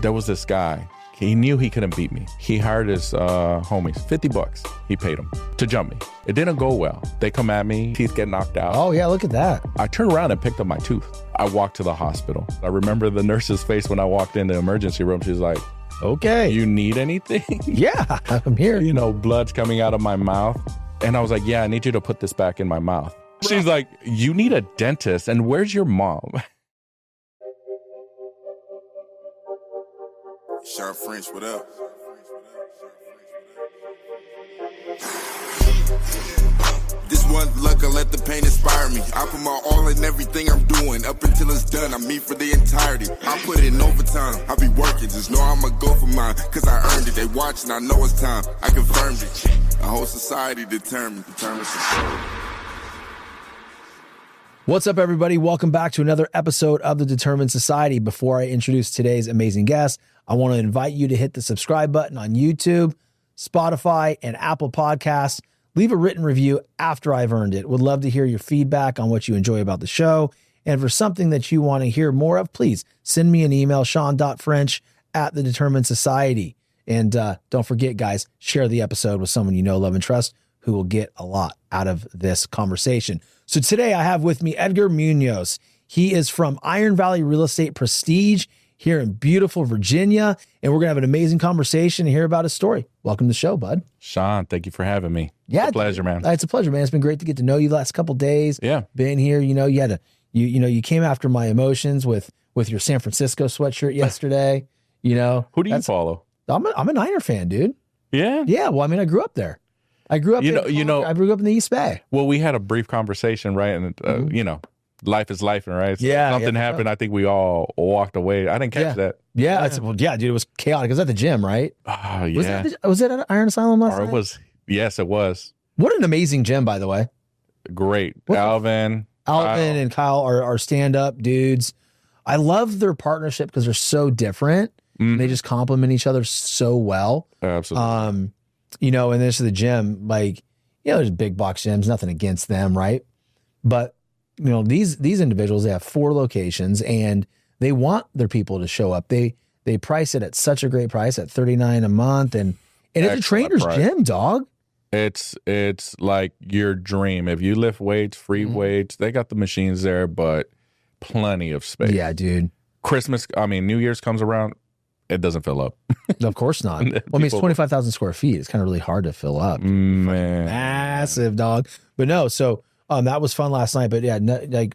there was this guy. He knew he couldn't beat me. He hired his homies, $50. He paid them to jump me. It didn't go well. They come at me, teeth get knocked out. Oh yeah, look at that. I turned around and picked up my tooth. I walked to the hospital. I remember the nurse's face when I walked in the emergency room. She's like, okay. You need anything? Yeah, I'm here. You know, blood's coming out of my mouth. And I was like, yeah, I need you to put this back in my mouth. She's like, you need a dentist. And where's your mom? Shawn French, what up? This one's luck, I let the pain inspire me. I put my all in everything I'm doing. Up until it's done, I'm me for the entirety. I put in overtime, I be working. Just know I'ma go for mine, cause I earned it. They watching, I know it's time. I confirmed it. A whole society determined success. What's up, everybody? Welcome back to another episode of the Determined Society. Before I introduce today's amazing guest, I want to invite you to hit the subscribe button on YouTube, Spotify, and Apple Podcasts. Leave a written review after I've earned it. Would love to hear your feedback on what you enjoy about the show. And for something that you want to hear more of, please send me an email, Shawn.French@thedeterminedsociety. And don't forget, guys, share the episode with someone you know, love, and trust who will get a lot out of this conversation. So today I have with me Edgar Munoz. He is from Iron Valley Real Estate Prestige here in beautiful Virginia, and we're going to have an amazing conversation and hear about his story. Welcome to the show, bud. Shawn, thank you for having me. Yeah, it's a pleasure, man. It's a pleasure, man. It's been great to get to know you the last couple of days. Yeah. Been here, you know, you came after my emotions with your San Francisco sweatshirt yesterday, you know. Who do you follow? I'm a Niner fan, dude. Yeah? Yeah, well, I mean, I grew up there. I grew up I grew up in the East Bay. Well, we had a brief conversation, right? And, you know, life is life, right? So something happened. I think we all walked away. I didn't catch that. Yeah, dude, it was chaotic. It was at the gym, right? Oh, yeah. Was it at Iron Asylum last night? Yes, it was. What an amazing gym, by the way. Great. Alvin and Kyle are stand-up dudes. I love their partnership because they're so different. Mm-hmm. They just complement each other so well. Absolutely. You know, and this is the gym, like, you know, there's big box gyms, nothing against them, right? But, you know, these individuals, they have 4 locations and they want their people to show up. They price it at such a great price at $39 a month, and it's a trainer's gym, dog. It's like your dream. If you lift weights, free weights, they got the machines there, but plenty of space. Yeah, dude. New Year's comes around, it doesn't fill up. Of course not. Well, I mean, it's 25,000 square feet. It's kind of really hard to fill up. Man. Massive, dog. But no, so that was fun last night. But yeah,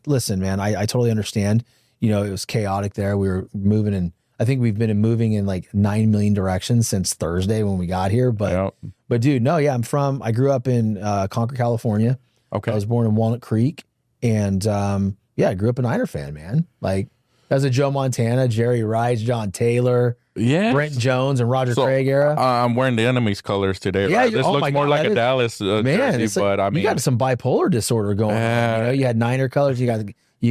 listen, man, I totally understand. You know, it was chaotic there. We were moving in, I think we've been moving in like 9 million directions since Thursday when we got here. But dude, no, yeah, I grew up in Concord, California. Okay. I was born in Walnut Creek. And I grew up an Niner fan, man. Like, as a Joe Montana, Jerry Rice, John Taylor, Brent Jones, and Roger Craig era. I'm wearing the enemy's colors today. Yeah, right? This looks more like a Dallas jersey, but I mean, you got some bipolar disorder going on. You know, you had Niner colors. You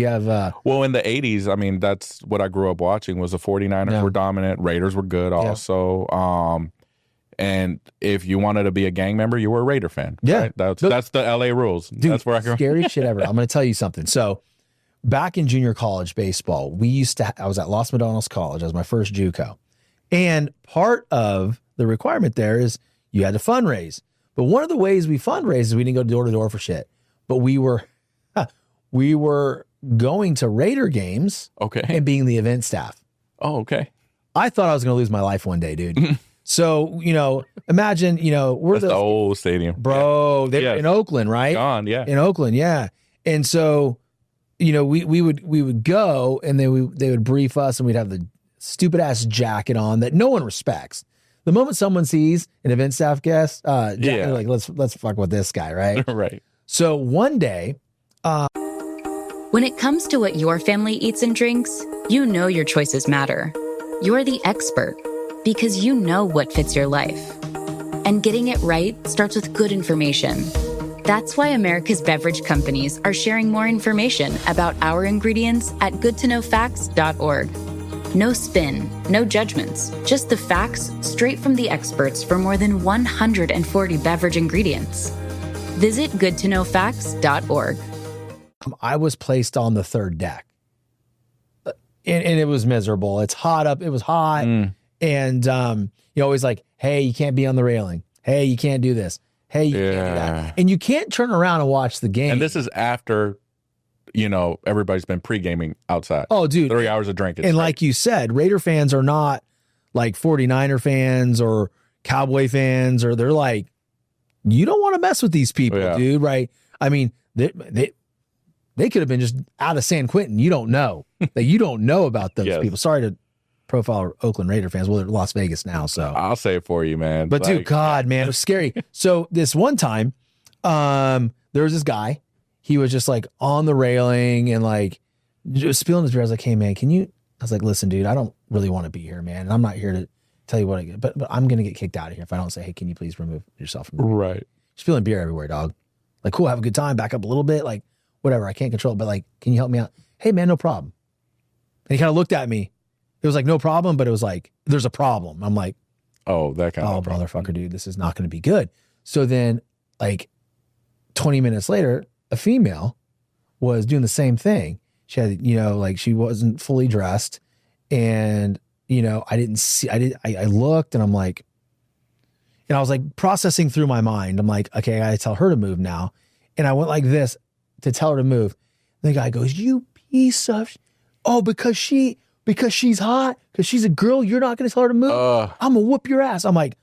have. Well, in the 80s, I mean, that's what I grew up watching. Was the 49ers were dominant, Raiders were good also. And if you wanted to be a gang member, you were a Raider fan. Yeah, right? That's the LA rules. Dude, that's where I grew up. Scariest shit ever. I'm going to tell you something. So, back in junior college baseball, I was at Los Medanos College. That was my first JUCO. And part of the requirement there is you had to fundraise. But one of the ways we fundraise is we didn't go door to door for shit. But we were going to Raider games and being the event staff. Oh, okay. I thought I was going to lose my life one day, dude. So, you know, imagine, you know, that's the old stadium. Bro, they're in Oakland, right? Gone, yeah. In Oakland, yeah. And so, you know, we would go, and then they would brief us, and we'd have the stupid ass jacket on that no one respects. The moment someone sees an event staff guest, they're like, let's fuck with this guy, right? Right. So one day, when it comes to what your family eats and drinks, you know your choices matter. You're the expert because you know what fits your life. And getting it right starts with good information. That's why America's beverage companies are sharing more information about our ingredients at goodtoknowfacts.org. No spin, no judgments, just the facts straight from the experts for more than 140 beverage ingredients. Visit goodtoknowfacts.org. I was placed on the third deck. and it was miserable. It's hot up. It was hot. And you always like, hey, you can't be on the railing. Hey, you can't do this. Hey, you can't do that. And you can't turn around and watch the game. And this is after, everybody's been pre-gaming outside. Oh, dude. 3 hours of drinking. And like you said, Raider fans are not like 49er fans or Cowboy fans, or they're like, you don't want to mess with these people, dude, right? I mean, they could have been just out of San Quentin. You don't know. That you don't know about those people. Sorry to profile Oakland Raider fans. Well, they're Las Vegas now, so. I'll say it for you, man. But dude, God, man, it was scary. So this one time, there was this guy. He was just like on the railing and like just spilling his beer. I was like, hey, man, I was like, listen, dude, I don't really want to be here, man. And I'm not here to tell you what I get, but I'm going to get kicked out of here if I don't say, hey, can you please remove yourself from me? Right. Spilling beer everywhere, dog. Like, cool, have a good time, back up a little bit, like, whatever, I can't control it, but like, can you help me out? Hey, man, no problem. And he kind of looked at me. It was like, no problem, but it was like, there's a problem. I'm like, oh, that kind of problem. Motherfucker, dude, this is not going to be good. So then, like, 20 minutes later, a female was doing the same thing. She had, like, she wasn't fully dressed, and I looked, and I'm like, and I was like processing through my mind. I'm like, okay, I gotta tell her to move now. And I went like this to tell her to move. And the guy goes, you piece of, because she's hot, because she's a girl, you're not gonna tell her to move? I'm gonna whoop your ass. I'm like,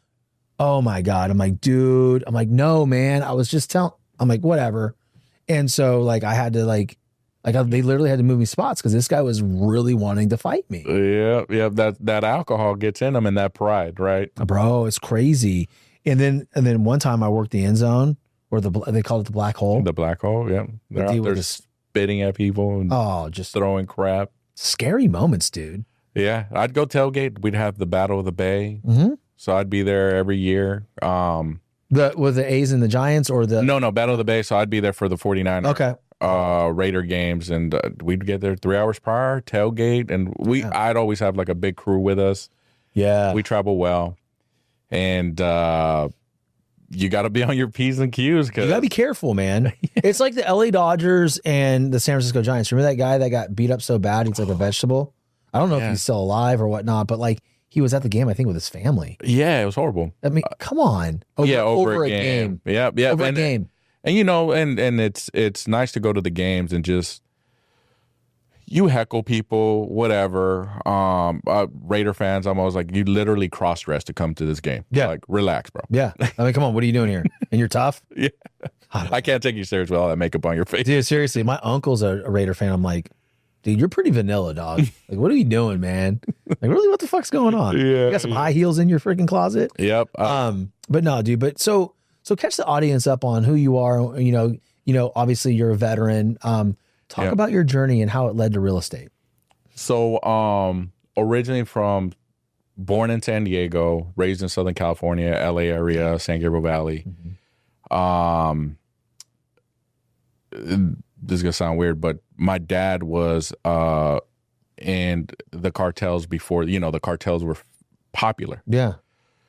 oh my God. I'm like, dude, I'm like, no, man. I was just I'm like, whatever. And so like, I had to they literally had to move me spots because this guy was really wanting to fight me. Yeah. That alcohol gets in them and that pride, right? Bro, it's crazy. And then one time I worked the end zone, or they called it the black hole. The black hole, yeah. They're out there spitting at people and just throwing crap. Scary moments, dude. Yeah, I'd go tailgate. We'd have the Battle of the Bay, so I'd be there every year. With the A's and the Giants, or the no Battle of the Bay. So I'd be there for the 49ers. Okay. Raider games, and we'd get there 3 hours prior, tailgate, and I'd always have like a big crew with us. Yeah, we travel well, and you got to be on your P's and Q's. You got to be careful, man. It's like the LA Dodgers and the San Francisco Giants. Remember that guy that got beat up so bad he's like a vegetable? I don't know if he's still alive or whatnot, but like he was at the game, I think, with his family. Yeah, it was horrible. I mean, come on. Over a game. Yeah. Over a game. And and it's nice to go to the games and just you heckle people, whatever. Raider fans, I'm always like, you literally cross-dress to come to this game. Yeah. Like, relax, bro. Yeah. I mean, come on, what are you doing here? And you're tough? Yeah. I can't take you serious with all that makeup on your face. Dude, seriously, my uncle's a Raider fan. I'm like, dude, you're pretty vanilla, dog. Like, what are you doing, man? Like, really, what the fuck's going on? Yeah. You got some high heels in your freaking closet? Yep. But no, dude, so catch the audience up on who you are. Obviously you're a veteran. Talk about your journey and how it led to real estate. So, originally born in San Diego, raised in Southern California, LA area, San Gabriel Valley. This is gonna sound weird, but my dad was in the cartels before, the cartels were popular. Yeah.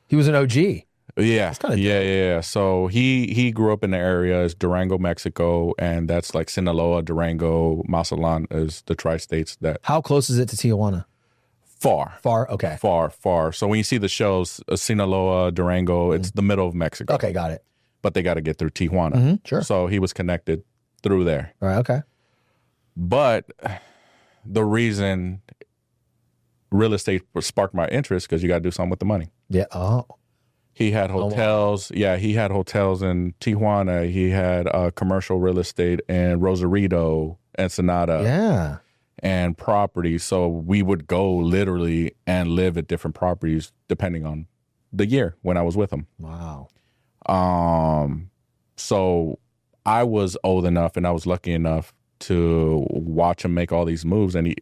He was an OG. Yeah. Yeah. So he grew up in the area, is Durango, Mexico, and that's like Sinaloa, Durango, Mazatlan is the tri-states that. How close is it to Tijuana? Far. Okay. Far. So when you see the shows, Sinaloa, Durango, it's the middle of Mexico. Okay, got it. But they got to get through Tijuana. Sure. So he was connected through there. All right, okay. But the reason real estate sparked my interest, because you got to do something with the money. Yeah. Oh. He had hotels. Wow. Yeah, he had hotels in Tijuana. He had commercial real estate in Rosarito, Ensenada. Yeah. And properties. So we would go literally and live at different properties depending on the year when I was with him. Wow. So I was old enough and I was lucky enough to watch him make all these moves, and he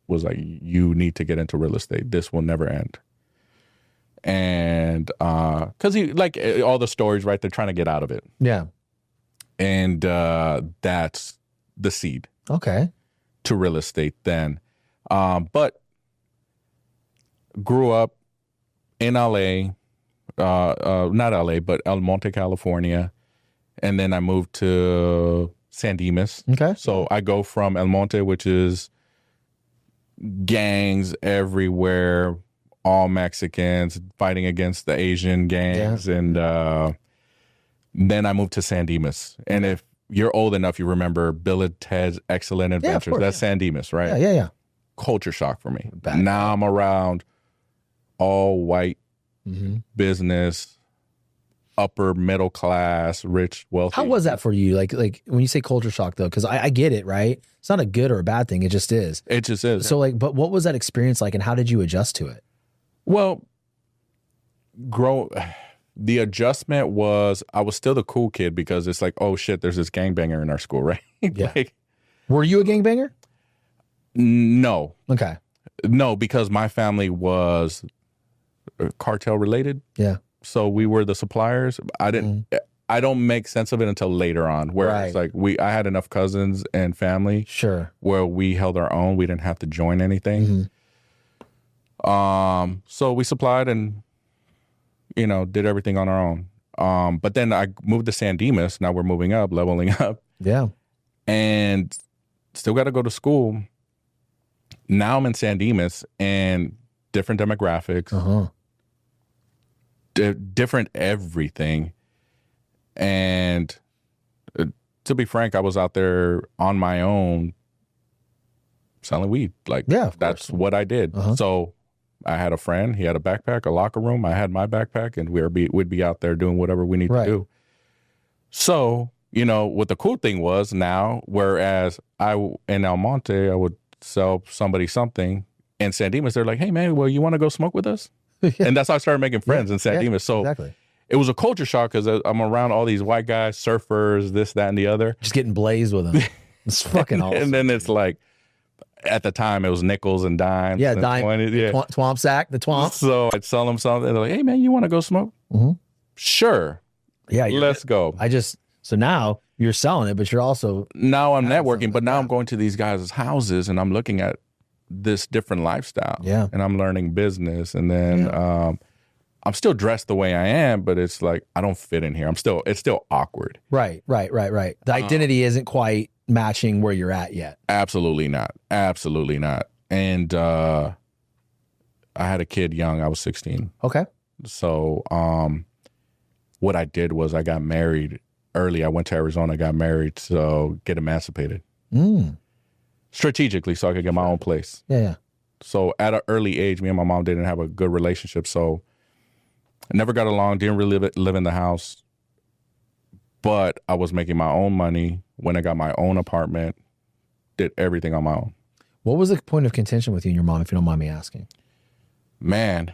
was like, you need to get into real estate. This will never end. And because he, like all the stories, right, they're trying to get out of it. Yeah. And that's the seed. Okay. To real estate then. But grew up in LA, not LA, but El Monte, California. And then I moved to San Dimas. Okay. So I go from El Monte, which is gangs everywhere, all Mexicans fighting against the Asian gangs. Yeah. And then I moved to San Dimas. And if you're old enough, you remember Bill and Ted's Excellent Adventures. That's San Dimas, right? Yeah. Culture shock for me. Now I'm around all white business, upper middle class, rich, wealthy. How was that for you? Like when you say culture shock, though, because I get it, right? It's not a good or a bad thing. It just is. It just is. So but what was that experience like, and how did you adjust to it? Well, the adjustment was I was still the cool kid because it's like, oh shit, there's this gangbanger in our school, right? Yeah. Were you a gangbanger? No. Okay. No, because my family was cartel related. Yeah. So we were the suppliers. I don't make sense of it until later on, where it's like I had enough cousins and family where we held our own. We didn't have to join anything. So we supplied and did everything on our own. But then I moved to San Dimas. Now we're moving up, leveling up. Yeah. And still got to go to school. Now I'm in San Dimas and different demographics, different everything. And to be frank, I was out there on my own selling weed. Like, that's what I did. So I had a friend. He had a backpack, a locker room. I had my backpack, and we'd be out there doing whatever we need to do. So, what the cool thing was now, whereas in El Monte, I would sell somebody something. In San Dimas, they're like, hey, man, well, you want to go smoke with us? And that's how I started making friends in San Dimas. So it was a culture shock because I'm around all these white guys, surfers, this, that, and the other. Just getting blazed with them. It's fucking awesome. And then it's like, at the time, it was nickels and dimes. Yeah, dime. Twomp sack, the twomp. So I'd sell them something. They're like, hey, man, you want to go smoke? Sure. Yeah. Let's go. So now you're selling it, but you're also. Now I'm networking, but now I'm going to these guys' houses and I'm looking at this different lifestyle. Yeah. And I'm learning business. And then I'm still dressed the way I am, but it's like, I don't fit in here. It's still awkward. Right. The identity isn't quite matching where you're at yet. Absolutely not. And I had a kid young. I was 16. Okay. So what I did was I got married early. I went to Arizona, got married, so get emancipated. Strategically, so I could get my own place. Yeah. So at an early age, me and my mom didn't have a good relationship, so I never got along, didn't really live in the house. But I was making my own money when I got my own apartment, did everything on my own. What was the point of contention with you and your mom, if you don't mind me asking? Man,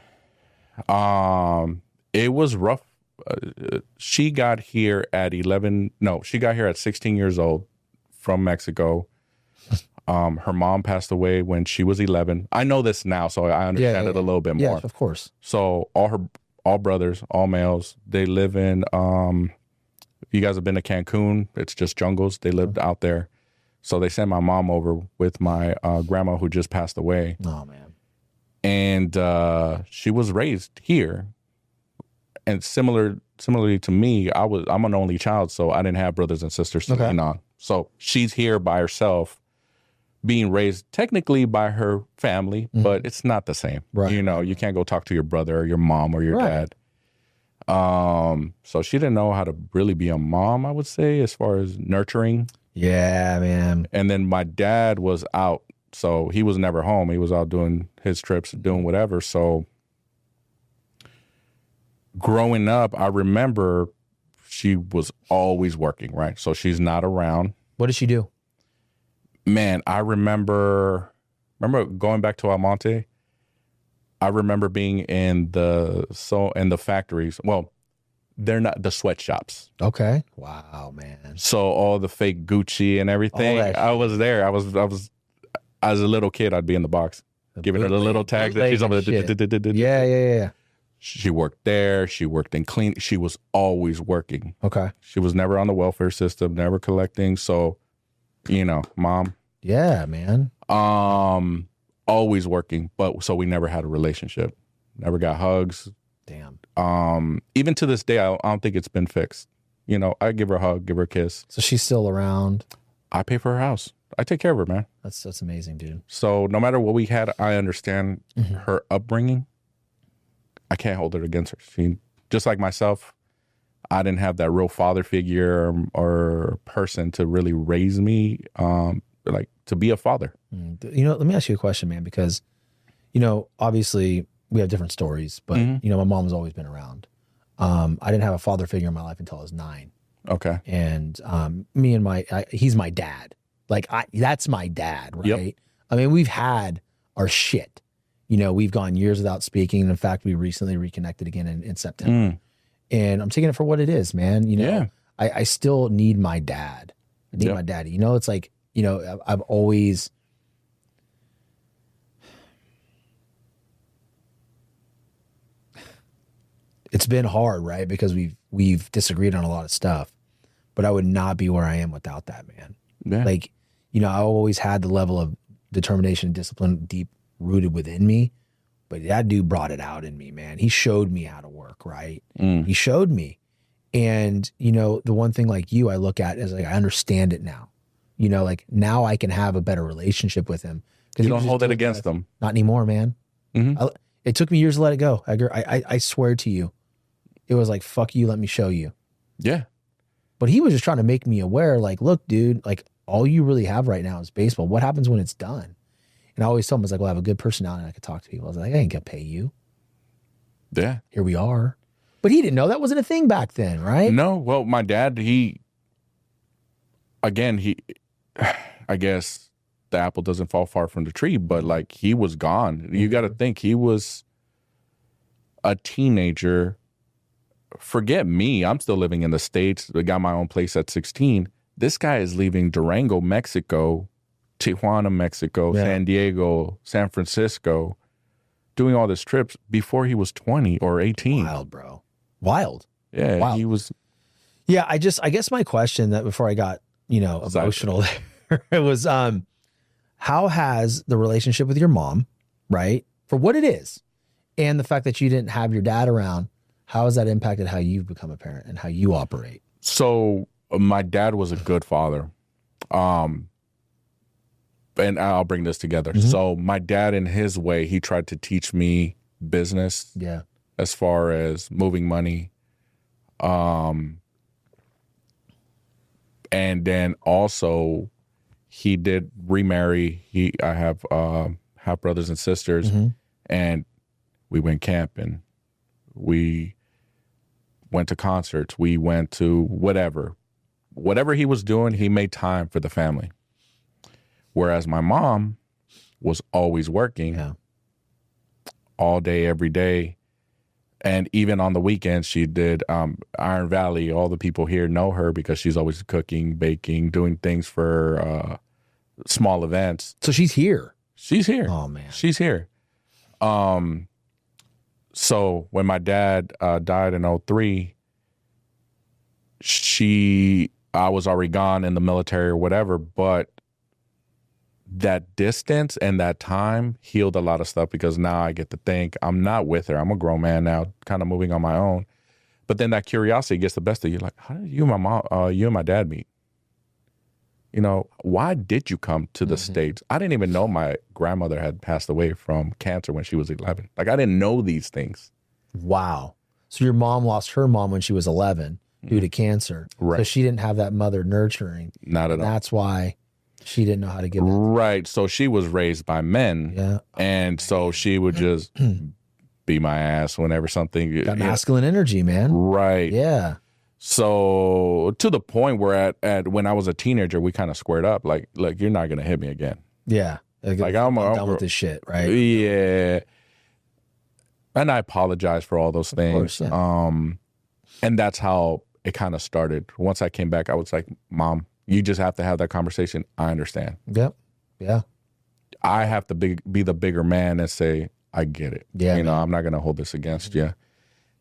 it was rough. She got here at 16 years old from Mexico. Her mom passed away when she was 11. I know this now, so I understand it a little bit more. Yeah, of course. So all brothers, all males, they live in, if you guys have been to Cancun, it's just jungles. They lived out there. So they sent my mom over with my grandma who just passed away. Oh, man. And she was raised here. And similarly to me, I'm an only child, so I didn't have brothers and sisters to lean on. So she's here by herself, being raised technically by her family, but it's not the same. Right. You can't go talk to your brother or your mom or your dad. So she didn't know how to really be a mom, I would say, as far as nurturing. Yeah, man. And then my dad was out, so he was never home. He was out doing his trips, doing whatever. So growing up, I remember she was always working, right? So she's not around. What did she do? Man, I remember going back to Almonte. I remember being in the factories. Well, they're not the sweatshops. Okay. Wow, man. So all the fake Gucci and everything. I was there. I was as a little kid, I'd be in the box, giving her the little tags that she's over there. Yeah. She worked there. She worked in clean. She was always working. Okay. She was never on the welfare system, never collecting. So, mom. Yeah, man. Always working, but so we never had a relationship. Never got hugs. Damn. Even to this day, I don't think it's been fixed. I give her a hug, give her a kiss. So she's still around. I pay for her house. I take care of her, man. That's amazing, dude. So no matter what we had, I understand her upbringing. I can't hold it against her. She, just like myself, I didn't have that real father figure or person to really raise me, like to be a father. You know, let me ask you a question, man, because, you know, obviously we have different stories, but, you know, my mom has always been around. I didn't have a father figure in my life until I was 9. Okay. And he's my dad. Like, that's my dad, right? Yep. I mean, we've had our shit. You know, we've gone years without speaking. And in fact, we recently reconnected again in September. And I'm taking it for what it is, man. You know, I still need my dad. I need my daddy. You know, it's like, you know, I've always... It's been hard, right? Because we've disagreed on a lot of stuff. But I would not be where I am without that, man. Yeah. Like, you know, I always had the level of determination and discipline deep rooted within me, but that dude brought it out in me, man. He showed me how to work, right? He showed me. And, you know, the one thing like you, I look at is like, I understand it now. You know, like now I can have a better relationship with him. You don't hold it against them. Not anymore, man. It took me years to let it go, Edgar. I swear to you, it was like, fuck you, let me show you. Yeah. But he was just trying to make me aware, like, look, dude, like all you really have right now is baseball. What happens when it's done? And I always told him, I was like, well, I have a good personality and I could talk to people. I was like, I ain't gonna pay you. Yeah. Here we are. But he didn't know that wasn't a thing back then, right? No. Well, my dad, I guess the apple doesn't fall far from the tree, but like he was gone. You got to think he was a teenager. Forget me. I'm still living in the States. I got my own place at 16. This guy is leaving Durango, Mexico, Tijuana, Mexico, San Diego, San Francisco, doing all these trips before he was 20 or 18. Wild, bro. Wild. Yeah, wild. He was. Yeah, I guess my question that before I got, you know, emotional there, it was, how has the relationship with your mom, right, for what it is, and the fact that you didn't have your dad around, how has that impacted how you've become a parent and how you operate? So my dad was a good father. And I'll bring this together. So my dad, in his way, he tried to teach me business. Yeah. As far as moving money. And then also he did remarry. I have half brothers and sisters, and we went camping. We went to concerts. We went to whatever he was doing, he made time for the family. Whereas my mom was always working all day, every day. And even on the weekends, she did Iron Valley. All the people here know her because she's always cooking, baking, doing things for small events. So she's here. She's here. Oh, man. She's here. So when my dad died in 2003, I was already gone in the military or whatever, but that distance and that time healed a lot of stuff because now I get to think I'm not with her. I'm a grown man now, kind of moving on my own. But then that curiosity gets the best of you. Like, how did you and my dad meet? You know, why did you come to the States? I didn't even know my grandmother had passed away from cancer when she was 11. Like, I didn't know these things. Wow. So your mom lost her mom when she was 11 due to cancer. Right. So she didn't have that mother nurturing. Not at all. That's why she didn't know how to give it. Right. So she was raised by men. Yeah. And so she would just beat my ass whenever something. That masculine energy, man. Right. Yeah. So to the point where at when I was a teenager, we kind of squared up. Like, you're not going to hit me again. Yeah. Like I'm done with this shit, right? Yeah. And I apologize for all those things. Of course, yeah. And that's how it kind of started. Once I came back, I was like, Mom, you just have to have that conversation. I understand. Yep. Yeah. I have to be the bigger man and say, I get it. Yeah. You know, I'm not going to hold this against you.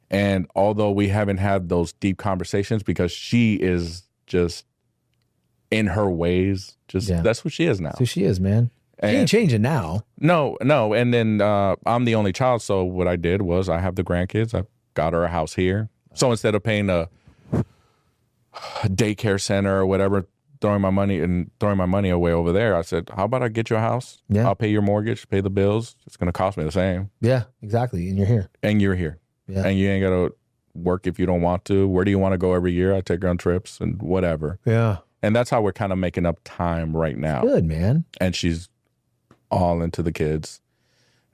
And although we haven't had those deep conversations because she is just in her ways, that's who she is now. That's who she is, man. She ain't changing now. No. And then I'm the only child. So what I did was I have the grandkids. I got her a house here. So instead of paying a daycare center or whatever, throwing my money away over there. I said, how about I get you a house? Yeah. I'll pay your mortgage, pay the bills. It's going to cost me the same. Yeah, exactly. And you're here. And you're here. Yeah. And you ain't got to work if you don't want to. Where do you want to go every year? I take her on trips and whatever. Yeah. And that's how we're kind of making up time right now. Good, man. And she's all into the kids.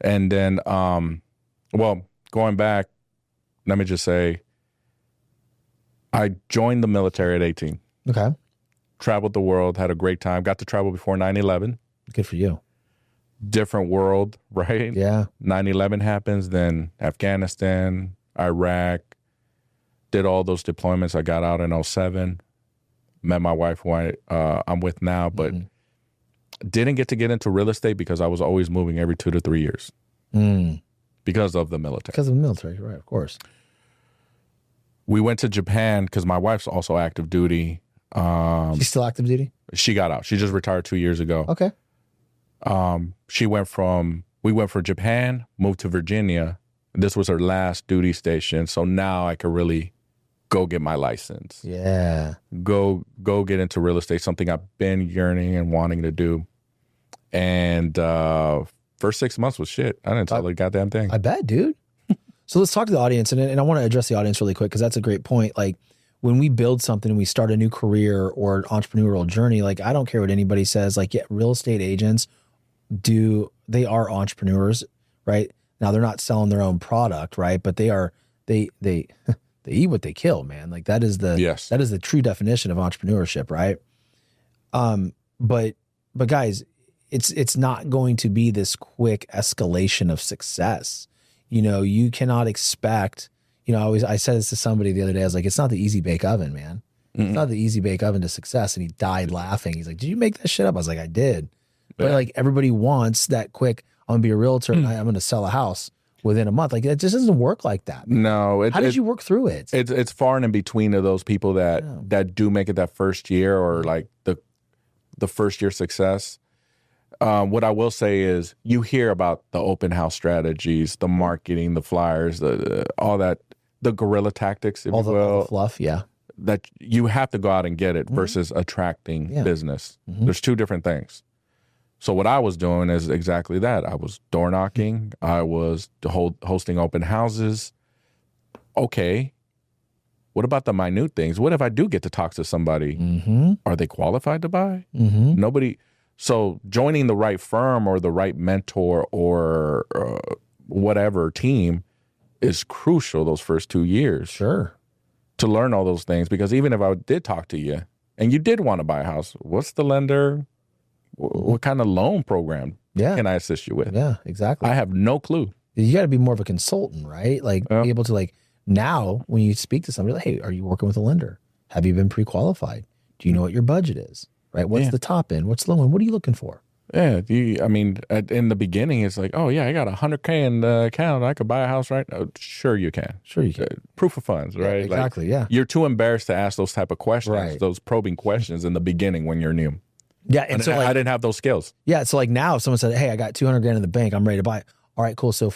And then, well, going back, let me just say, I joined the military at 18. Okay. Traveled the world, had a great time. Got to travel before 9/11. Good for you. Different world, right? Yeah. 9/11 happens, then Afghanistan, Iraq, did all those deployments. I got out in 07, met my wife, who I'm with now, but didn't get into real estate because I was always moving every 2 to 3 years because of the military. Because of the military, right, of course. We went to Japan because my wife's also active duty. She's still active duty? She got out. She just retired 2 years ago. Okay. We went from Japan, moved to Virginia. This was her last duty station. So now I could really go get my license. Yeah. Go get into real estate, something I've been yearning and wanting to do. And first 6 months was shit. I didn't tell the goddamn thing. I bet, dude. So let's talk to the audience. And I want to address the audience really quick because that's a great point. Like when we build something and we start a new career or an entrepreneurial journey, like I don't care what anybody says, like yeah, real estate agents they are entrepreneurs, right? Now they're not selling their own product, right? But they eat what they kill, man. Like that is the true definition of entrepreneurship, right? But guys, it's not going to be this quick escalation of success. You know, you cannot expect, you know, I said this to somebody the other day, I was like, it's not the easy bake oven, man. It's not the easy bake oven to success. And he died laughing. He's like, did you make that shit up? I was like, I did. But like everybody wants that quick, I'm gonna be a realtor and I'm gonna sell a house within a month. Like it just doesn't work like that, man. No. How did you work through it? It's far and in between of those people that do make it that first year or like the first year success. What I will say is you hear about the open house strategies, the marketing, the flyers, all that, the guerrilla tactics, if you will. All the fluff, yeah. That you have to go out and get it versus attracting business. There's two different things. So what I was doing is exactly that. I was door knocking. I was hosting open houses. Okay. What about the minute things? What if I do get to talk to somebody? Are they qualified to buy? Nobody. So joining the right firm or the right mentor or whatever team is crucial those first 2 years. Sure. To learn all those things. Because even if I did talk to you and you did want to buy a house, what's the lender? What kind of loan program can I assist you with? Yeah, exactly. I have no clue. You got to be more of a consultant, right? Like be able to like now when you speak to somebody, like, hey, are you working with a lender? Have you been pre-qualified? Do you know what your budget is? Right? What's the top end? What's the low end? What are you looking for? Yeah. I mean, in the beginning, it's like, oh yeah, I got $100K in the account. I could buy a house, right? Oh, sure you can. Sure you can. Proof of funds, right? Yeah, exactly. Like, you're too embarrassed to ask those type of questions, those probing questions in the beginning when you're new. Yeah, and so like, I didn't have those skills. Yeah, so like now, if someone said, "Hey, I got $200,000 in the bank. I'm ready to buy." All right, cool. So,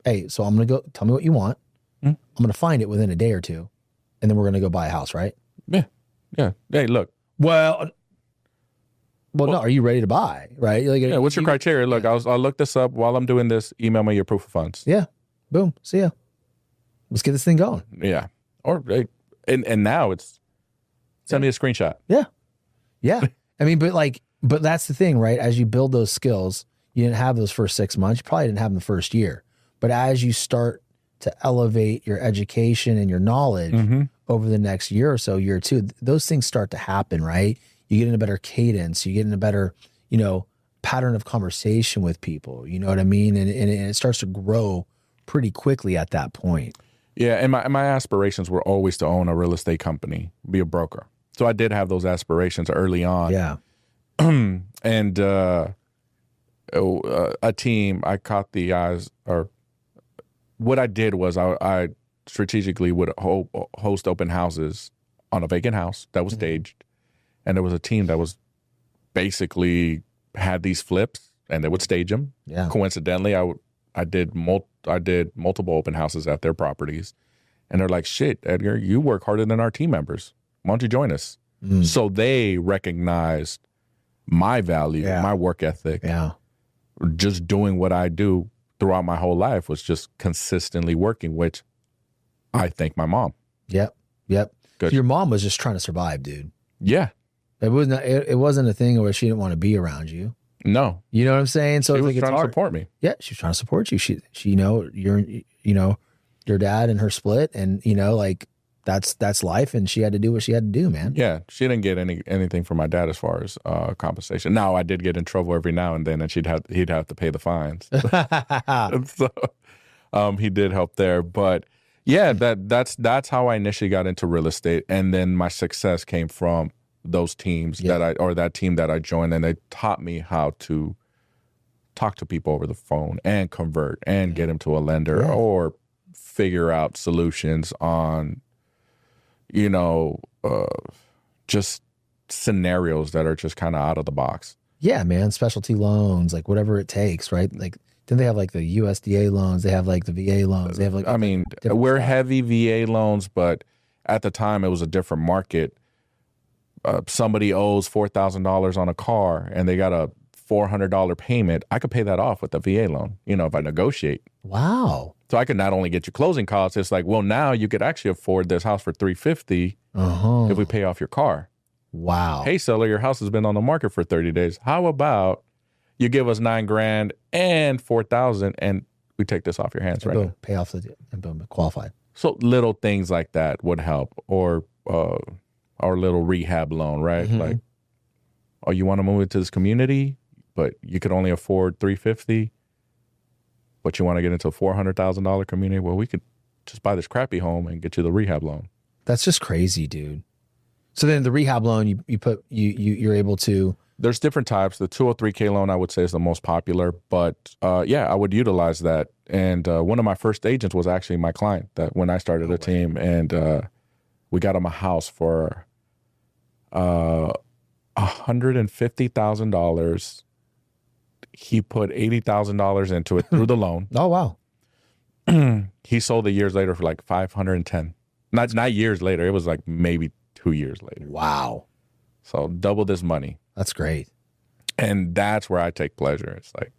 hey, so I'm gonna go. Tell me what you want. I'm gonna find it within a day or two, and then we're gonna go buy a house, right? Yeah. Hey, look. Well, no. Are you ready to buy? Right? Like, yeah. What's your criteria? Look, I'll look this up while I'm doing this. Email me your proof of funds. Yeah. Boom. See ya. Let's get this thing going. Yeah. Or and now it's send me a screenshot. Yeah. Yeah. I mean, but that's the thing, right? As you build those skills, you didn't have those first 6 months. You probably didn't have them the first year. But as you start to elevate your education and your knowledge over the next year or so, year or two, those things start to happen, right? You get in a better cadence. You get in a better, pattern of conversation with people. You know what I mean? And it starts to grow pretty quickly at that point. Yeah, and my aspirations were always to own a real estate company, be a broker. So I did have those aspirations early on. Yeah. And a team, I caught the eyes, or what I did was I strategically would host open houses on a vacant house that was staged. And there was a team that was basically had these flips and they would stage them. Yeah. Coincidentally, I did multiple open houses at their properties. And they're like, shit, Edgar, you work harder than our team members. Why don't you join us? So they recognized my value, my work ethic. Yeah. Just doing what I do throughout my whole life was just consistently working, which I thank my mom. Yep. Good. So your mom was just trying to survive, dude. Yeah. It wasn't a thing where she didn't want to be around you. No. You know what I'm saying? So She it's was like, trying it's to hard. support me. Yeah, she was trying to support you. She your dad and her split, and like that's life, and she had to do what she had to do, man. Yeah, she didn't get anything from my dad as far as compensation. Now I did get in trouble every now and then, and he'd have to pay the fines. So he did help there, but yeah, that's how I initially got into real estate, and then my success came from those teams that team that I joined, and they taught me how to talk to people over the phone and convert and get them to a lender or figure out solutions on, just scenarios that are just kind of out of the box. Yeah, man. Specialty loans, like whatever it takes, right? Like, then they have like the USDA loans, they have like the VA loans, they have like. I mean, we're stuff. heavy VA loans, but at the time it was a different market. Somebody owes $4,000 on a car and they got a $400 payment. I could pay that off with a VA loan, if I negotiate. Wow. So I could not only get your closing costs, it's like, well, now you could actually afford this house for $350 if we pay off your car. Wow. Hey, seller, your house has been on the market for 30 days. How about you give us $9,000 and $4,000 and we take this off your hands right now? Pay off and boom, qualified. So little things like that would help, or our little rehab loan, right? Like, oh, you want to move into this community, but you could only afford $350, but you want to get into a $400,000 community. Well, we could just buy this crappy home and get you the rehab loan. That's just crazy, dude. So then the rehab loan, you're able to. There's different types. The 203K loan, I would say, is the most popular, but I would utilize that. And one of my first agents was actually my client that when I started a team, and we got him a house for $150,000. He put $80,000 into it through the loan. Oh, wow. He sold it years later for like $510. Not years later. It was like maybe 2 years later. Wow. So double this money. That's great. And that's where I take pleasure. It's like,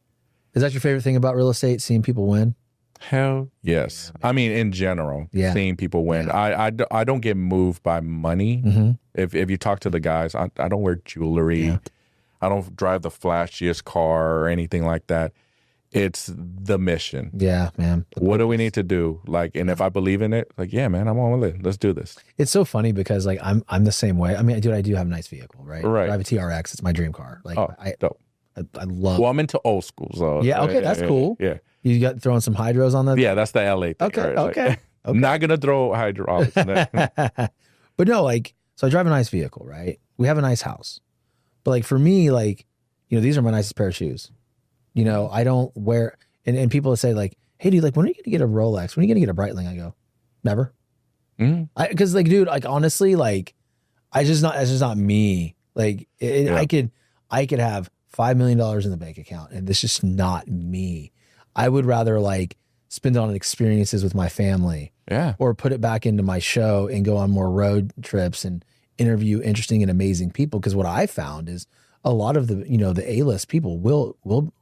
is that your favorite thing about real estate? Seeing people win? Hell yes. I mean, in general, seeing people win. Yeah. I don't get moved by money. If you talk to the guys, I don't wear jewelry. Yeah. I don't drive the flashiest car or anything like that. It's the mission. Yeah, man. What do we need to do? Like, and if I believe in it, like, yeah, man, I'm on with it. Let's do this. It's so funny because like I'm the same way. I mean, dude, I do have a nice vehicle, right? Right. I drive a TRX. It's my dream car. Like, dope. I love. Well, I'm into old school, so Yeah. Okay, that's cool. Yeah. You got throwing some hydros on that. Yeah, that's the LA thing. Okay. Right? Okay. Like, I'm not gonna throw hydraulics in that. But no, like, so I drive a nice vehicle, right? We have a nice house, but like for me, like, these are my nicest pair of shoes. I don't wear. And people say like, hey, dude, like, when are you going to get a Rolex? When are you going to get a Breitling? I go, never. Because like, dude, like, honestly, like, that's just not me. Like, I could have $5 million in the bank account, and this is just not me. I would rather like spend it on experiences with my family, or put it back into my show and go on more road trips and interview interesting and amazing people. Because what I found is a lot of the the A-list people will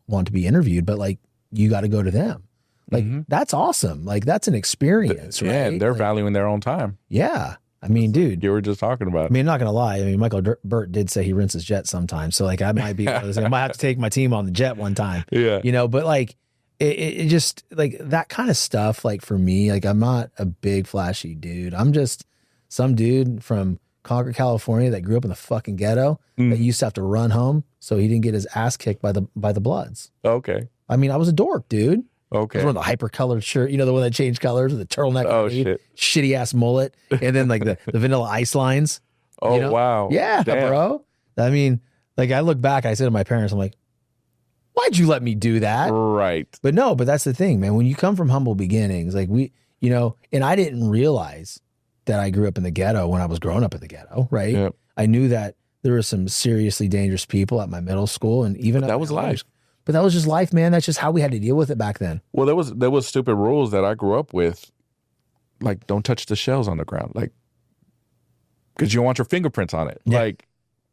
want to be interviewed, but like, you got to go to them. Like, that's awesome. Like, that's an experience, right? Yeah, they're valuing their own time. Yeah. I mean, dude. You were just talking about. I mean, I'm not going to lie. I mean, Michael Burt did say he rents his jet sometimes. So, like, I might be, I might have to take my team on the jet one time. Yeah. But like, it just, like, that kind of stuff, like, for me, like, I'm not a big flashy dude. I'm just some dude from Concord, California that grew up in the fucking ghetto that used to have to run home so he didn't get his ass kicked by the Bloods. Okay. I mean, I was a dork, dude. Okay. I was wearing the hyper-colored shirt, the one that changed colors with the turtleneck. Oh, shit. Shitty-ass mullet. And then, like, the vanilla ice lines. Oh, wow. Yeah, Damn. bro. I mean, like, I look back, I said to my parents, I'm like, why'd you let me do that? Right. But no, but that's the thing, man. When you come from humble beginnings, like and I didn't realize that I grew up in the ghetto when I was growing up in the ghetto, right? Yep. I knew that there were some seriously dangerous people at my middle school, and even But that was life. But that was just life, man. That's just how we had to deal with it back then. Well, there was stupid rules that I grew up with, like don't touch the shells on the ground. Like, because you don't want your fingerprints on it. Yeah.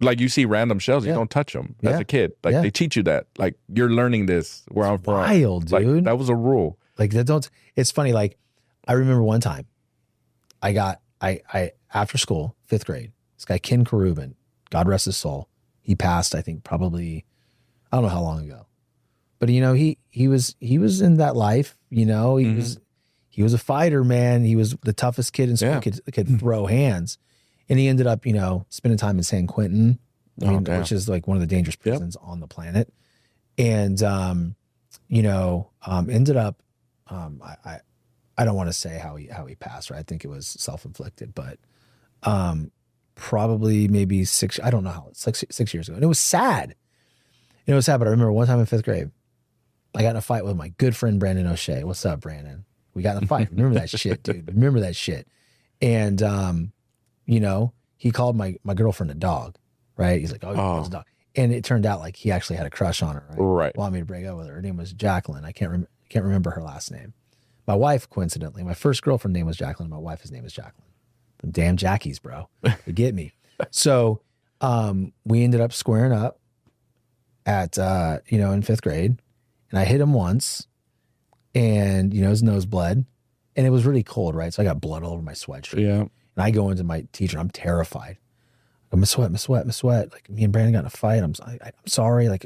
Like you see random shells, you Yeah. don't touch them Yeah. as a kid. Like Yeah. they teach you that. Like you're learning this where I'm from. Wild, Like, dude. that was a rule. Like that don't. It's funny. Like I remember one time, I after school, 5th grade. This guy Ken Karubin, God rest his soul. He passed, I think, probably I don't know how long ago, but you know he was in that life. You know he was a fighter, man. He was the toughest kid in school. Yeah. Could throw hands, and he ended up spending time in San Quentin, damn. which is like one of the dangerous prisons on the planet, and ended up. I don't want to say how he passed, right? I think it was self-inflicted, but probably maybe 6, I don't know how, it's like 6 years ago. And it was sad. But I remember one time in 5th grade, I got in a fight with my good friend, Brandon O'Shea. What's up, Brandon? We got in a fight. Remember that shit, dude. Remember that shit. And, he called my girlfriend a dog, right? He's like, oh, it's a dog. And it turned out like he actually had a crush on her, right? Right. Wanted me to break up with her. Her name was Jacqueline. I can't remember her last name. My wife, coincidentally, my first girlfriend name was Jacqueline. My wife's name is Jacqueline. Them damn Jackies, bro. They get me. So we ended up squaring up at, in 5th grade. And I hit him once. And, his nose bled. And it was really cold, right? So I got blood all over my sweatshirt. Yeah. And I go into my teacher. I'm terrified. I'm a sweat. Like me and Brandon got in a fight. I'm sorry. Like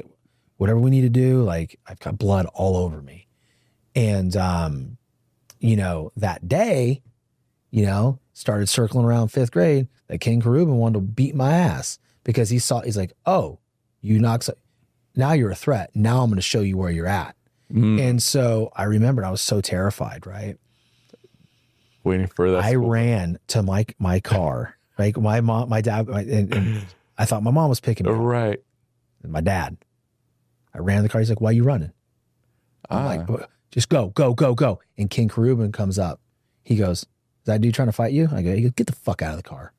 whatever we need to do. Like I've got blood all over me. And, that day, started circling around 5th grade that King Karubin wanted to beat my ass because he's like, oh, now you're a threat. Now I'm going to show you where you're at. And so I remembered I was so terrified, right? Waiting for that. I ran to my car, like my mom, my dad, and I thought my mom was picking me up. Right. And my dad. I ran to the car. He's like, why are you running? I'm like, just go. And King Karubin comes up. He goes, is that dude trying to fight you? He goes, get the fuck out of the car.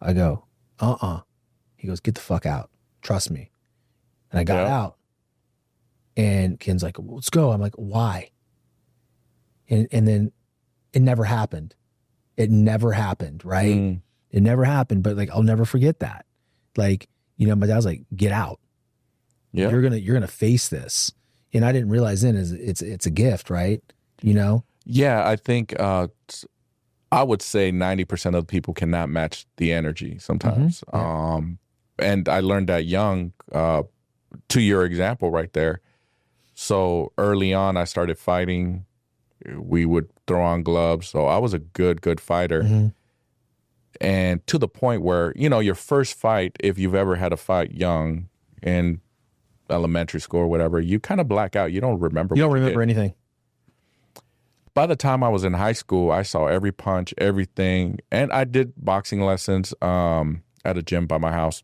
I go, He goes, get the fuck out. Trust me. And I got out. And Ken's like, let's go. I'm like, why? And then it never happened. It never happened, right? It never happened. But like, I'll never forget that. Like, my dad was like, get out. Yeah. You're gonna face this. And I didn't realize then it's a gift, right? Yeah, I think I would say 90% of the people cannot match the energy sometimes. And I learned that young, to your example right there. So early on, I started fighting. We would throw on gloves. So I was a good fighter. And to the point where, your first fight, if you've ever had a fight young in elementary school or whatever, you kind of black out. You don't remember. You don't remember anything. By the time I was in high school, I saw every punch, everything. And I did boxing lessons at a gym by my house.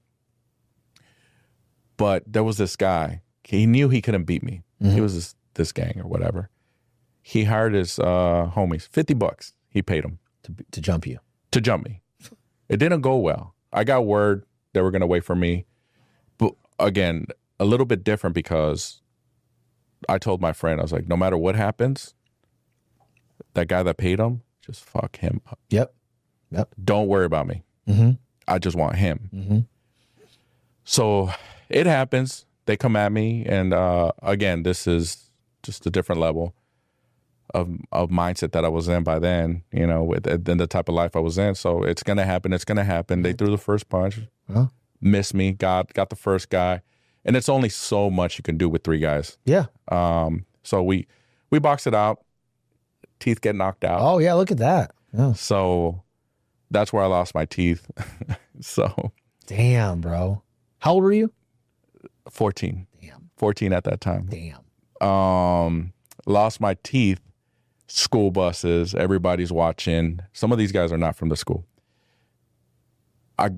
But there was this guy. He knew he couldn't beat me. He was this gang or whatever. He hired his homies, $50. He paid them. To jump you. To jump me. It didn't go well. I got word they were going to wait for me. But again, a little bit different because I told my friend, I was like, no matter what happens, that guy that paid him, just fuck him up. Yep. Don't worry about me. I just want him. So it happens. They come at me. And again, this is just a different level of mindset that I was in by then, than the type of life I was in. So it's going to happen. It's going to happen. They threw the first punch, missed me, got the first guy. And it's only so much you can do with 3 guys. Yeah. So we boxed it out. Teeth get knocked out. Oh, yeah. Look at that. Yeah. So that's where I lost my teeth. So. Damn, bro. How old were you? 14. Damn. 14 at that time. Damn. Lost my teeth. School buses. Everybody's watching. Some of these guys are not from the school. I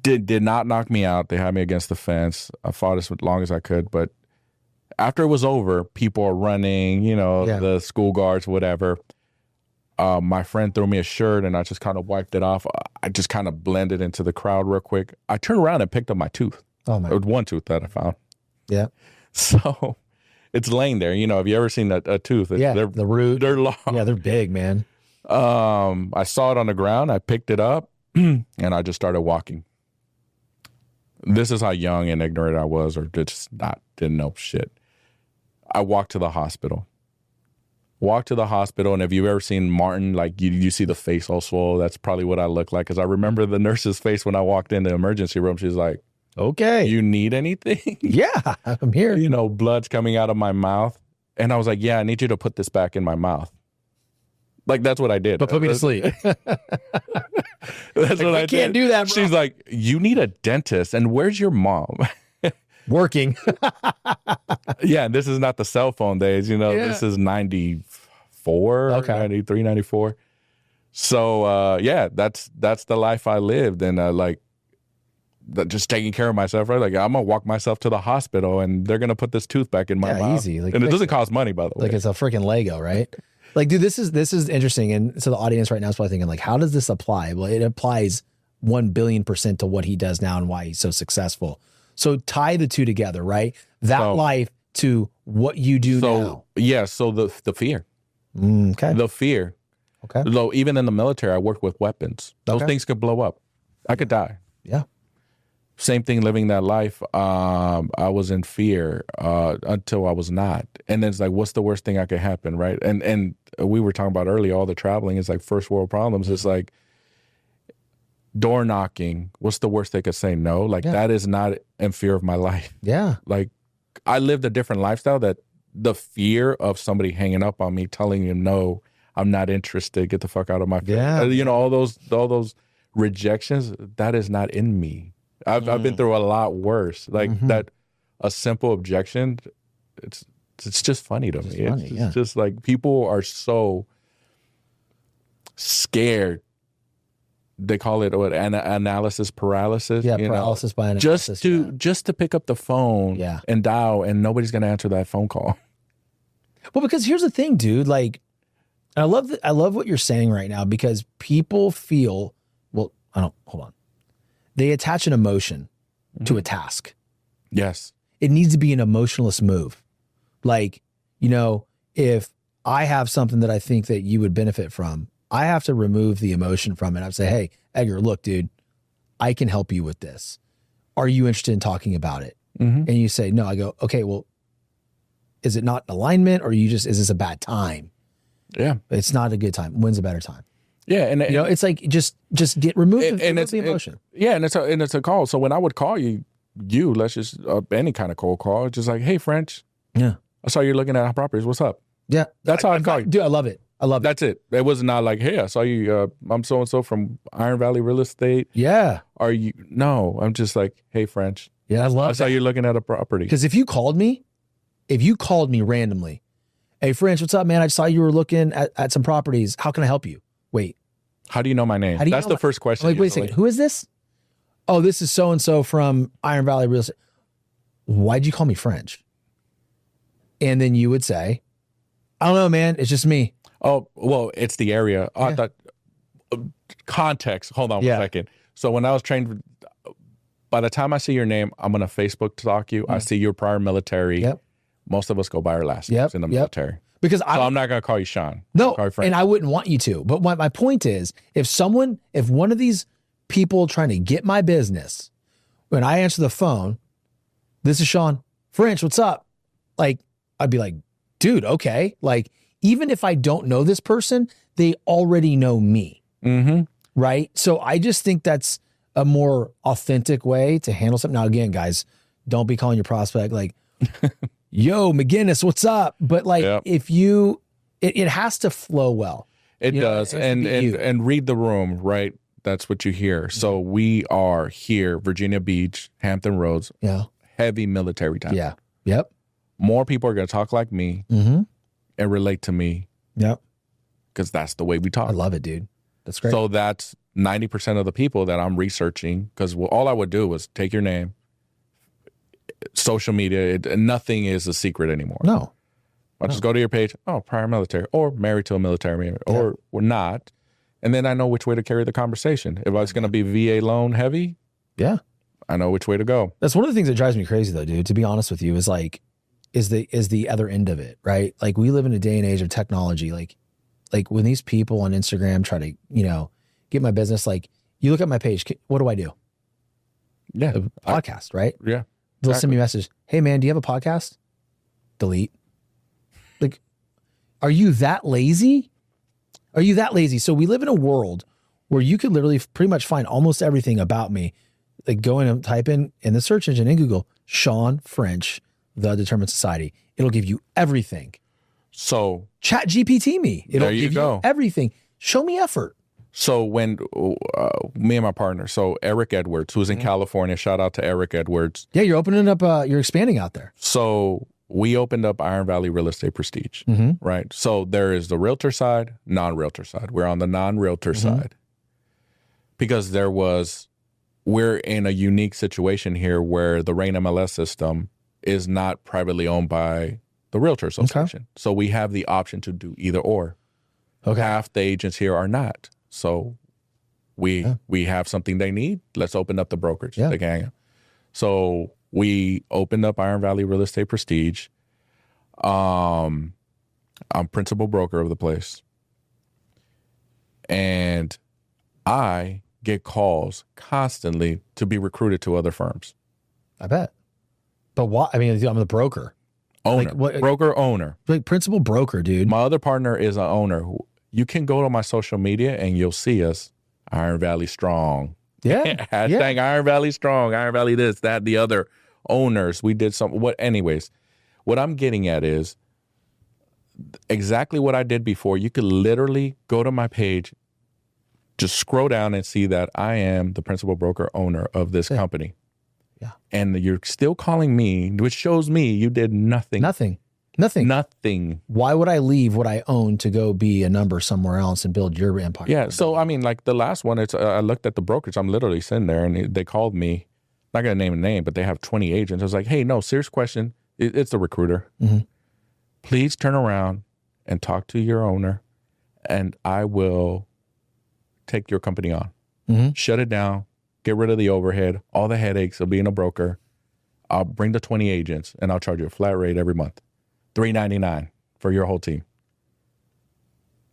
did not knock me out. They had me against the fence. I fought as long as I could, but after it was over, people are running, the school guards, whatever. My friend threw me a shirt and I just kind of wiped it off. I just kind of blended into the crowd real quick. I turned around and picked up my tooth. Oh, man. It was one tooth that I found. Yeah. So it's laying there. Have you ever seen a tooth? Yeah, the root. They're long. Yeah, they're big, man. I saw it on the ground. I picked it up. And I just started walking. This is how young and ignorant I was, or didn't know shit. I walked to the hospital. And if you've ever seen Martin, like you see the face all swole, that's probably what I look like. Because I remember the nurse's face when I walked in the emergency room. She's like, okay, you need anything? Yeah, I'm here. You know, blood's coming out of my mouth. And I was like, yeah, I need you to put this back in my mouth. Like, that's what I did. But put me to sleep. That's what I did. Can't do that, bro. She's like, you need a dentist. And where's your mom? Working. Yeah, this is not the cell phone days. You know, This is 94, okay. 93, 94. So, yeah, that's the life I lived. And just taking care of myself, right? Like, I'm going to walk myself to the hospital and they're going to put this tooth back in my mouth. Easy. Like, and it doesn't cost money, by the way. Like, it's a freaking Lego, right? Like, dude, this is interesting. And so the audience right now is probably thinking, like, how does this apply? Well, it applies 1,000,000,000% to what he does now and why he's so successful. So tie the two together, right? Life to what you do now. Yeah, so the fear. Okay. The fear. Okay. Though even in the military, I worked with weapons. Those things could blow up. I could die. Yeah. Same thing living that life. I was in fear until I was not. And then it's like, what's the worst thing that could happen, right? And we were talking about earlier, all the traveling is like first world problems. It's like door knocking. What's the worst they could say? No. Like that is not in fear of my life. Yeah. Like I lived a different lifestyle that the fear of somebody hanging up on me, telling you, no, I'm not interested. Get the fuck out of my face. Yeah. You know, all those rejections, that is not in me. I've been through a lot worse. Like that, a simple objection, it's just funny to me. It's just like people are so scared. They call it analysis paralysis. Yeah, paralysis by analysis. Just to pick up the phone and dial, and nobody's going to answer that phone call. Well, because here's the thing, dude. Like, I love what you're saying right now, because people feel, hold on. They attach an emotion to a task. Yes. It needs to be an emotionless move. Like, you know, if I have something that I think that you would benefit from, I have to remove the emotion from it. I'd say, hey, Edgar, look, dude, I can help you with this. Are you interested in talking about it? And you say, no. I go, okay, well, is it not alignment, or is this a bad time? Yeah. It's not a good time. When's a better time? Yeah, and you know, it's like just get remove the emotion. And it's a call. So when I would call you, let's just any kind of cold call, just like, hey, French. Yeah. I saw you're looking at properties. What's up? Yeah. That's how I'd call you. Dude, I love it. That's it. It was not like, hey, I saw you. I'm so and so from Iron Valley Real Estate. Yeah. Are you? No, I'm just like, hey, French. Yeah, I saw you looking at a property. Because if you called me randomly, hey, French, what's up, man? I saw you were looking at some properties. How can I help you? Wait. How do you know my name? That's the first question. Like, wait a second. Who is this? Oh, this is so-and-so from Iron Valley Real Estate. Why'd you call me French? And then you would say, I don't know, man. It's just me. Oh, well, it's the area. Oh, I thought, context. Hold on 1 second. So when I was trained, by the time I see your name, I'm going to Facebook stalk you. I see your prior military. Yep. Most of us go by our last names in the military. Because I'm not going to call you Shawn. No, and I wouldn't want you to. But my point is, if one of these people trying to get my business, when I answer the phone, this is Shawn French, what's up? Like, I'd be like, dude, okay. Like, even if I don't know this person, they already know me. Right? So I just think that's a more authentic way to handle something. Now, again, guys, don't be calling your prospect like, yo, McGinnis, what's up? But like, if you, it has to flow well. It does. And read the room, right? That's what you hear. So we are here, Virginia Beach, Hampton Roads. Yeah. Heavy military town. Yeah. Yep. More people are going to talk like me and relate to me. Yep. Because that's the way we talk. I love it, dude. That's great. So that's 90% of the people that I'm researching, because all I would do was take your name, social media, nothing is a secret anymore. No. I'll just go to your page, prior military, or married to a military man, or not. And then I know which way to carry the conversation. If I was going to be VA loan heavy, I know which way to go. That's one of the things that drives me crazy though, dude, to be honest with you, is like, is the other end of it, right? Like, we live in a day and age of technology. Like when these people on Instagram try to, get my business, like, You look at my page. What do I do? Yeah. A podcast, right? Yeah. They'll send me a message. Hey man, do you have a podcast? Delete. Like, are you that lazy? Are you that lazy? So we live in a world where you could literally pretty much find almost everything about me. Like go in and type in the search engine in Google, Shawn French, The Determined Society. It'll give you everything. So Chat GPT me. It'll there you give go. you everything. Show me effort. So when me and my partner, so Eric Edwards, who's in California, shout out to Eric Edwards. Yeah, you're opening up, you're expanding out there. So we opened up Iron Valley Real Estate Prestige, right? So there is the realtor side, non-realtor side. We're on the non-realtor side because we're in a unique situation here where the REIN MLS system is not privately owned by the Realtor Association. So we have the option to do either or. Okay. Half the agents here are not. So we have something they need. Let's open up the brokerage. Yeah. They can hang out. So we opened up Iron Valley Real Estate Prestige. I'm principal broker of the place. And I get calls constantly to be recruited to other firms. I bet. But what? I mean, I'm the broker. Owner. Like, what, broker, owner. like principal broker, dude. My other partner is an owner. You can go to my social media and you'll see us. Iron Valley Strong. Yeah. Hashtag Iron Valley Strong. Iron Valley this, that, the other owners. We did some. Anyways, what I'm getting at is exactly what I did before. You could literally go to my page, just scroll down and see that I am the principal broker owner of this company. Yeah. And you're still calling me, which shows me you did nothing. Nothing. Why would I leave what I own to go be a number somewhere else and build your empire? Yeah. So, I mean, like the last one, it's I looked at the brokerage. I'm literally sitting there and they called me, not going to name a name, but they have 20 agents. I was like, hey, no, serious question. It's the recruiter. Please turn around and talk to your owner and I will take your company on. Shut it down. Get rid of the overhead, all the headaches of being a broker. I'll bring the 20 agents and I'll charge you a flat rate every month. $3.99 for your whole team.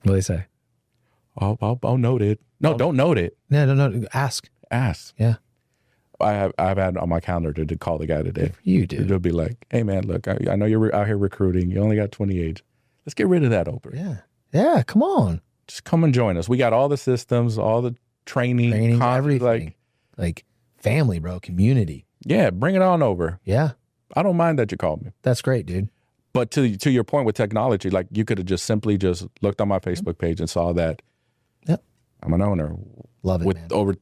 What do they say? I'll note it. No, don't note it. No. Ask. Yeah. I've had on my calendar to call the guy today. You do. It'll be like, hey man, look, I know you're out here recruiting. You only got 20 agents. Let's get rid of that over. Yeah. Come on. Just come and join us. We got all the systems, all the training everything. Like family, bro, community. Yeah, bring it on over. Yeah. I don't mind that you called me. That's great, dude. But to your point with technology, like you could have just simply just looked on my Facebook page and saw that I'm an owner. Love it, with man. over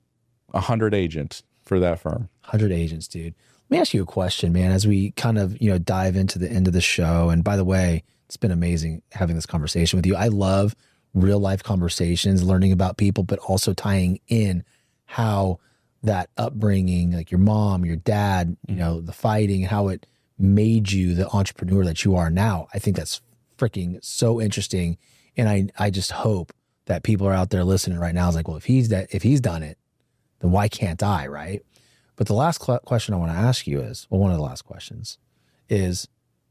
100 agents for that firm. 100 agents, dude. Let me ask you a question, man, as we kind of, dive into the end of the show. And by the way, it's been amazing having this conversation with you. I love real life conversations, learning about people, but also tying in how that upbringing, like your mom, your dad, the fighting, how it made you the entrepreneur that you are now. I think that's freaking so interesting. And I just hope that people are out there listening right now is like, well, if he's done it, then why can't I, right? But the last question I want to ask you is, well, one of the last questions is,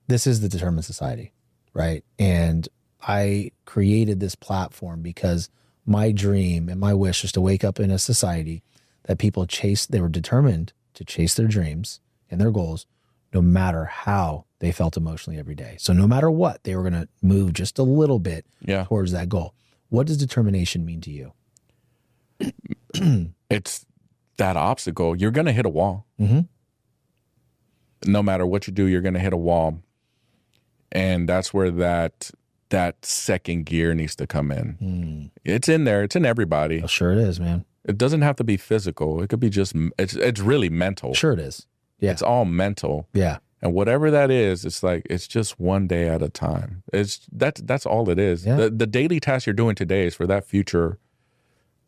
this is the Determined Society, right? And I created this platform because my dream and my wish is to wake up in a society that people they were determined to chase their dreams and their goals, no matter how they felt emotionally every day. So no matter what, they were going to move just a little bit towards that goal. What does determination mean to you? It's that obstacle. You're going to hit a wall. No matter what you do, you're going to hit a wall. And that's where that second gear needs to come in. It's in there. It's in everybody. Oh, sure it is, man. It doesn't have to be physical. It could be just, it's really mental. Sure it is. Yeah. It's all mental. Yeah. And whatever that is, it's like, it's just one day at a time. That's all it is. Yeah. The daily task you're doing today is for that future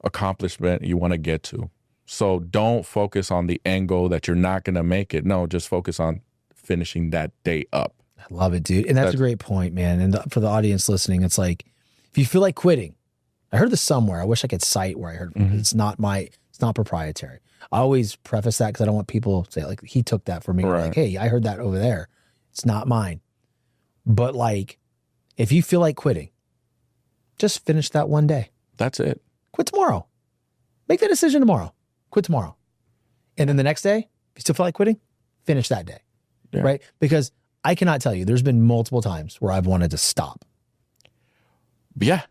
accomplishment you want to get to. So don't focus on the end goal that you're not going to make it. No, just focus on finishing that day up. I love it, dude. And that's a great point, man. And for the audience listening, it's like, if you feel like quitting, I heard this somewhere. I wish I could cite where I heard it from. It's not proprietary. I always preface that because I don't want people to say, like, he took that for me. Right. Like, hey, I heard that over there. It's not mine. But like, if you feel like quitting, just finish that one day. That's it. Quit tomorrow. Make that decision tomorrow. Quit tomorrow. And then the next day, if you still feel like quitting, finish that day. Yeah. Right? Because I cannot tell you, there's been multiple times where I've wanted to stop. Yeah.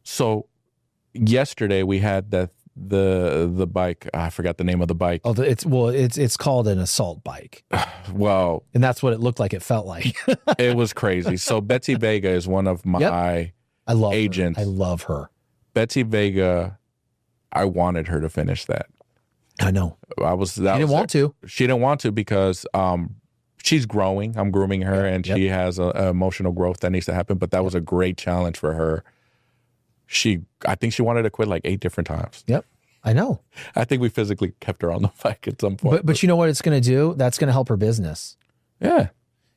So yesterday we had the bike. I forgot the name of the bike. Oh, it's called an assault bike. Well, And that's what it looked like. It felt like. it was crazy. So Betsy Vega is one of my I love agents. Her. I love her. Betsy Vega, I wanted her to finish that. I know. She didn't want to. She didn't want to because she's growing. I'm grooming her, and she has a emotional growth that needs to happen. But that was a great challenge for her. I think she wanted to quit like 8 different times. Yep. I know. I think we physically kept her on the bike at some point. But you know what it's going to do? That's going to help her business. Yeah.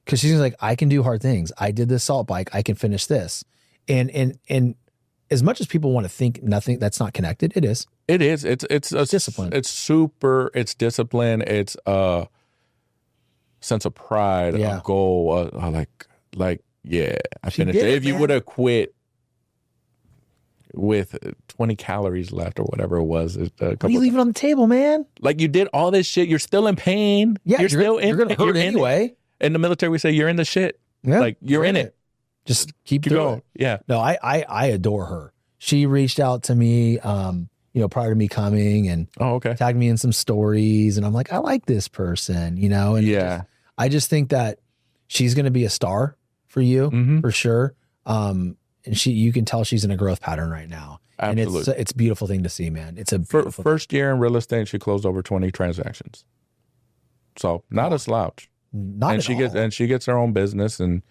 Because she's like, I can do hard things. I did this assault bike. I can finish this. And as much as people want to think nothing that's not connected, it is. It is. It's discipline. It's discipline. It's a sense of pride, a goal. I finished it. If you would have quit with 20 calories left or whatever it was. What are you leaving on the table, man? Like you did all this shit. You're still in pain. Yeah, you're going to hurt anyway. In the military, we say you're in the shit. Yeah, like you're in it. Just keep going. Yeah. No, I adore her. She reached out to me, prior to me coming and tagged me in some stories. And I'm like, I like this person, And I just think that she's going to be a star for you for sure. And you can tell she's in a growth pattern right now. Absolutely. And it's a beautiful thing to see, man. It's a beautiful first year in real estate, she closed over 20 transactions. So not a slouch. Not and at all. And she gets her own business, and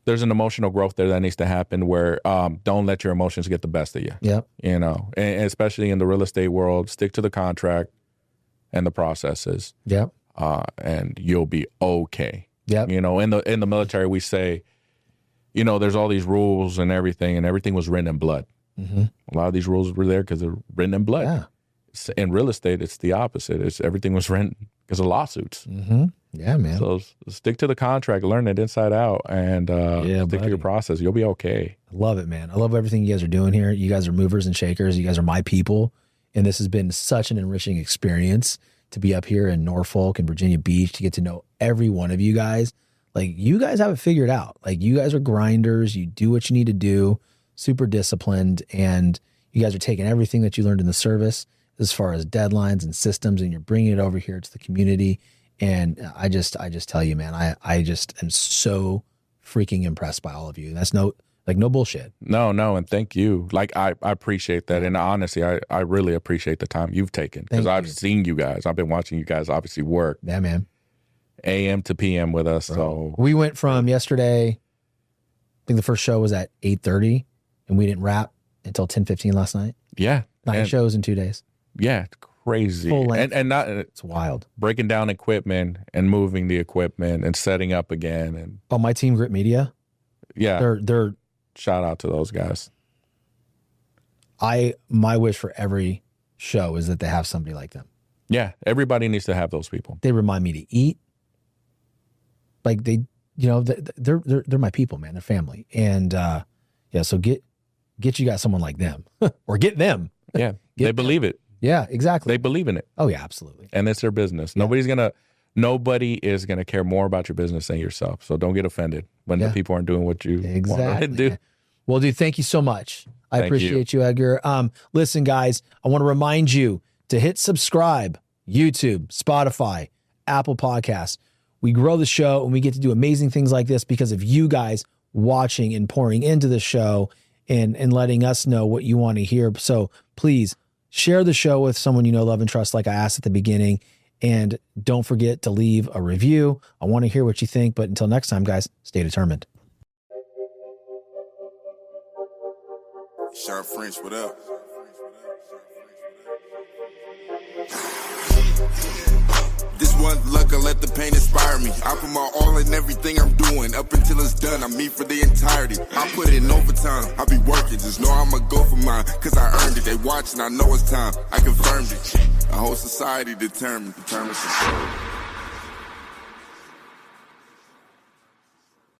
there's an emotional growth there that needs to happen where don't let your emotions get the best of you. Yep. And especially in the real estate world, stick to the contract and the processes. Yep. And you'll be okay. Yep. In the military, we say, there's all these rules and everything was written in blood. Mm-hmm. A lot of these rules were there because they're written in blood. Yeah. In real estate, it's the opposite. Everything was written because of lawsuits. Mm-hmm. Yeah, man. So stick to the contract, learn it inside out, and stick to your process. You'll be okay. I love it, man. I love everything you guys are doing here. You guys are movers and shakers. You guys are my people. And this has been such an enriching experience to be up here in Norfolk and Virginia Beach, to get to know every one of you guys. Like, you guys have it figured out. Like, you guys are grinders. You do what you need to do, super disciplined. And you guys are taking everything that you learned in the service as far as deadlines and systems, and you're bringing it over here to the community. And I just tell you, man, I just am so freaking impressed by all of you. That's no bullshit. No, and thank you. Like, I appreciate that. And honestly, I really appreciate the time you've taken, because I've seen you guys. I've been watching you guys obviously work. Yeah, man. AM to PM with us. So we went from yesterday, I think the first show was at 8:30, and we didn't wrap until 10:15 last night. Yeah. 9 shows in 2 days. Yeah, crazy. And not, it's wild. Breaking down equipment and moving the equipment and setting up again. And my team, Grit Media. Yeah. They're shout out to those guys. My wish for every show is that they have somebody like them. Yeah, everybody needs to have those people. They remind me to eat. Like, they're my people, man. They're family. And so get you guys someone like them or get them. Yeah, they believe it. Yeah, exactly. They believe in it. Oh yeah, absolutely. And it's their business. Yeah. Nobody is gonna care more about your business than yourself. So don't get offended when the people aren't doing what you want to do. Well, dude, thank you so much. I appreciate you, Edgar. Listen, guys, I want to remind you to hit subscribe, YouTube, Spotify, Apple Podcasts. We grow the show and we get to do amazing things like this because of you guys watching and pouring into the show and letting us know what you want to hear. So please share the show with someone you know, love, and trust, like I asked at the beginning. And don't forget to leave a review. I want to hear what you think. But until next time, guys, stay determined. Shawn French, what up? This one luck, I let the pain inspire me. I put my all in everything I'm doing. Up until it's done, I'm me for the entirety. I put it in overtime, I be working. Just know I'ma go for mine, cause I earned it. They watching, I know it's time, I confirmed it. A whole society determined.